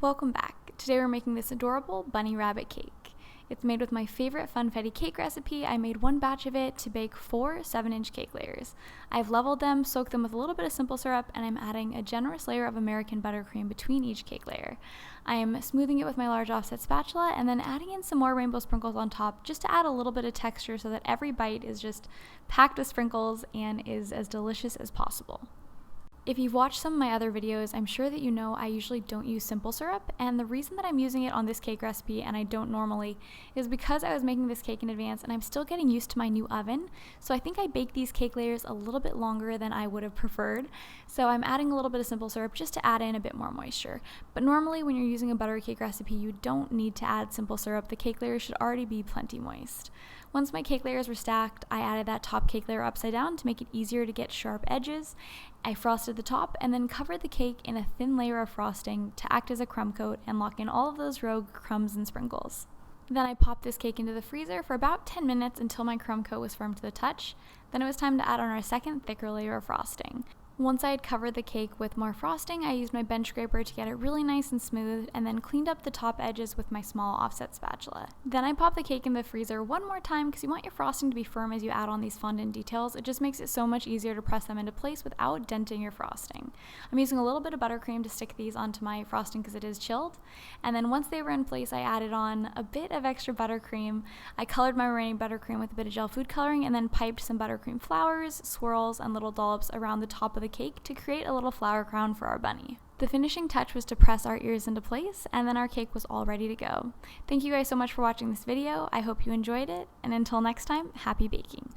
Welcome back. Today we're making this adorable bunny rabbit cake. It's made with my favorite funfetti cake recipe. I made one batch of it to bake 4 7-inch cake layers. I've leveled them, soaked them with a little bit of simple syrup, and I'm adding a generous layer of American buttercream between each cake layer. I am smoothing it with my large offset spatula and then adding in some more rainbow sprinkles on top just to add a little bit of texture so that every bite is just packed with sprinkles and is as delicious as possible. If you've watched some of my other videos, I'm sure that you know I usually don't use simple syrup, and the reason that I'm using it on this cake recipe and I don't normally is because I was making this cake in advance and I'm still getting used to my new oven, so I think I baked these cake layers a little bit longer than I would have preferred, so I'm adding a little bit of simple syrup just to add in a bit more moisture. But normally when you're using a butter cake recipe, you don't need to add simple syrup. The cake layers should already be plenty moist. Once my cake layers were stacked, I added that top cake layer upside down to make it easier to get sharp edges. I frosted the top and then covered the cake in a thin layer of frosting to act as a crumb coat and lock in all of those rogue crumbs and sprinkles. Then I popped this cake into the freezer for about 10 minutes until my crumb coat was firm to the touch. Then it was time to add on our second thicker layer of frosting. Once I had covered the cake with more frosting, I used my bench scraper to get it really nice and smooth and then cleaned up the top edges with my small offset spatula. Then I popped the cake in the freezer one more time because you want your frosting to be firm as you add on these fondant details. It just makes it so much easier to press them into place without denting your frosting. I'm using a little bit of buttercream to stick these onto my frosting because it is chilled. And then once they were in place, I added on a bit of extra buttercream. I colored my remaining buttercream with a bit of gel food coloring and then piped some buttercream flowers, swirls, and little dollops around the top of the cake to create a little flower crown for our bunny. The finishing touch was to press our ears into place, and then our cake was all ready to go. Thank you guys so much for watching this video. I hope you enjoyed it, and until next time, happy baking.